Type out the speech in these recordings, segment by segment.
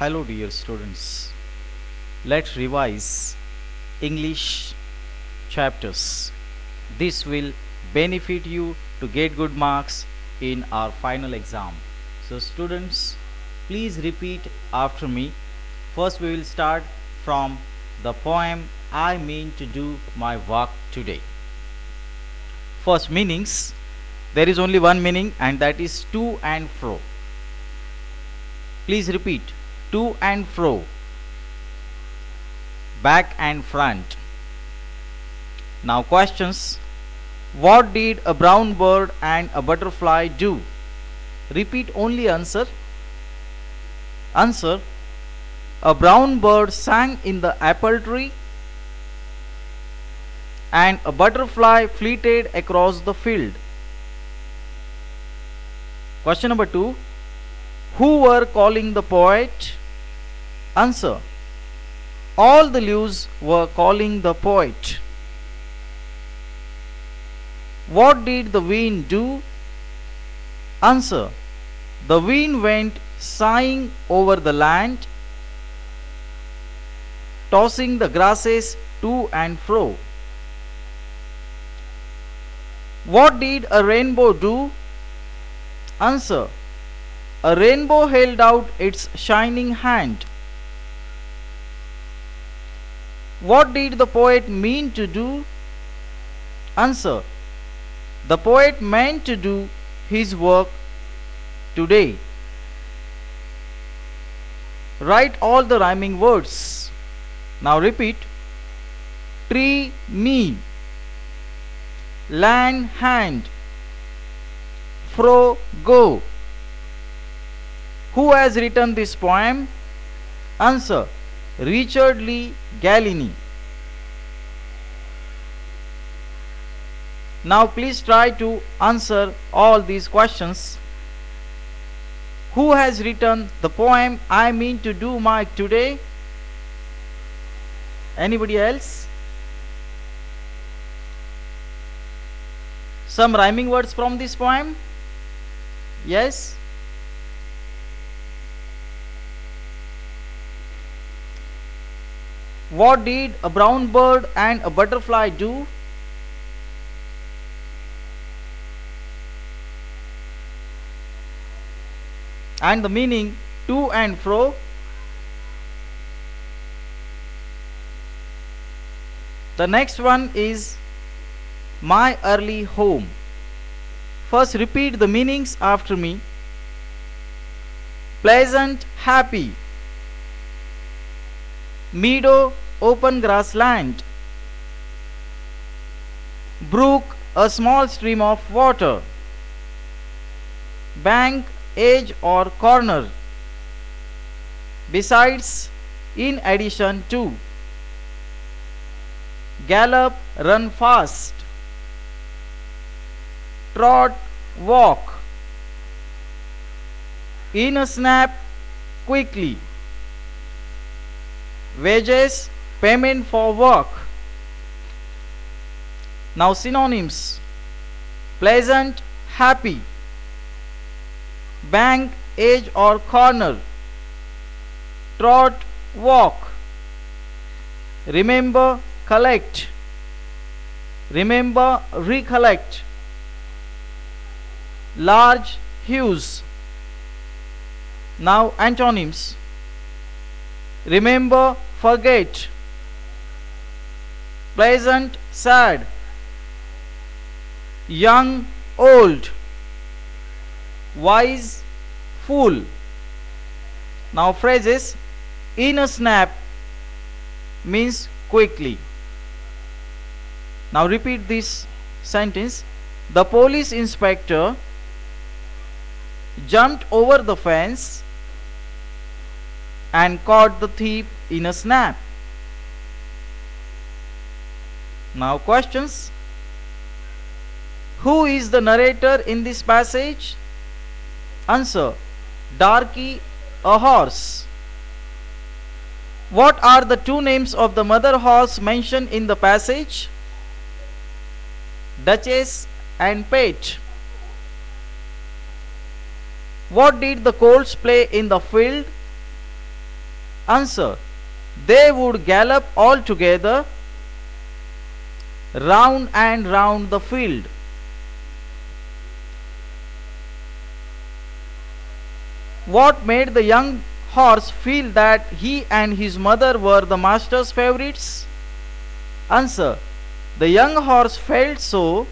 Hello dear students, let's revise English chapters. This will benefit you to get good marks in our final exam. So students, please repeat after me. First we will start from the poem I mean to do my work today. First meanings. There is only one meaning and that is to and fro. Please repeat. To and fro, back and front. Now questions. What did a brown bird and a butterfly do? Repeat only answer. Answer. A brown bird sang in the apple tree and a butterfly flitted across the field. Question number 2. Who were calling the poet? Answer. All the leaves were calling the poet. What did the wind do? Answer. The wind went sighing over the land, tossing the grasses to and fro. What did a rainbow do? Answer. A rainbow held out its shining hand. What did the poet mean to do? Answer. The poet meant to do his work today. Write all the rhyming words. Now repeat. Tree, me. Land, hand. Fro, go. Who has written this poem? Answer. Richard Lee Gallieni. Now please try to answer all these questions. Who has written the poem I mean to do my today? Anybody else? Some rhyming words from this poem? Yes? What did a brown bird and a butterfly do? And the meaning to and fro. The next one is my early home. First repeat the meanings after me. Pleasant, happy. Meadow, open grassland. Brook, a small stream of water. Bank, edge or corner. Besides, in addition to. Gallop, run fast. Trot, walk. In a snap, quickly. Wages, payment for work. Now synonyms. Pleasant, happy. Bank, edge or corner. Trot, walk. Remember, collect. Remember, recollect. Large, huge. Now antonyms. Remember, forget. Pleasant, sad. Young, old. Wise, fool. Now phrases. In a snap means quickly. Now repeat this sentence. The police inspector jumped over the fence and caught the thief in a snap. Now questions. Who is the narrator in this passage? Answer. Darky, a horse. What are the two names of the mother horse mentioned in the passage? Duchess and Pate. What did the colts play in the field? Answer. They would gallop all together round and round the field. What made the young horse feel that he and his mother were the master's favorites? Answer. The young horse felt so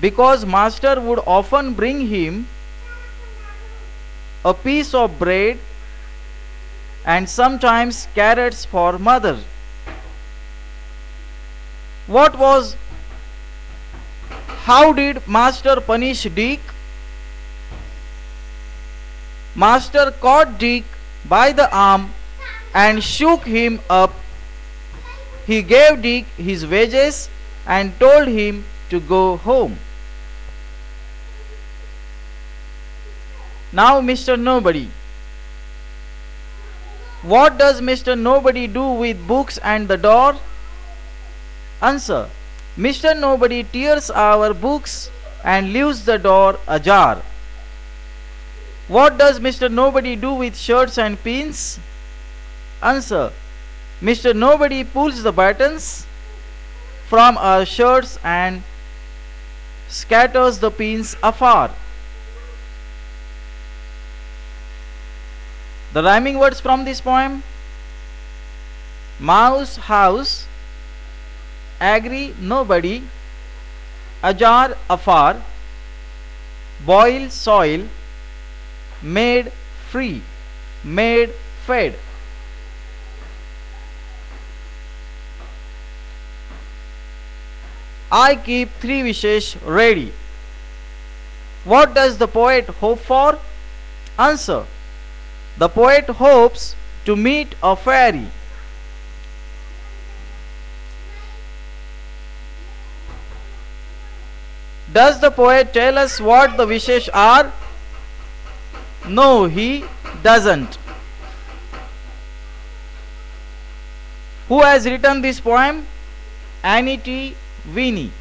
because master would often bring him a piece of bread and sometimes carrots for mother. How did master punish Dick? Master caught Dick by the arm and shook him up. He gave Dick his wages and told him to go home. Now Mr. Nobody. What does Mr. Nobody do with books and the door? Answer. Mr. Nobody tears our books and leaves the door ajar. What does Mr. Nobody do with shirts and pins? Answer. Mr. Nobody pulls the buttons from our shirts and scatters the pins afar. The rhyming words from this poem: mouse house, agree nobody, ajar afar, boil soil, made free, made fed. I keep 3 wishes ready. What does the poet hope for? Answer. The poet hopes to meet a fairy. Does the poet tell us what the wishes are? No, he doesn't. Who has written this poem? Annie T. Winnie.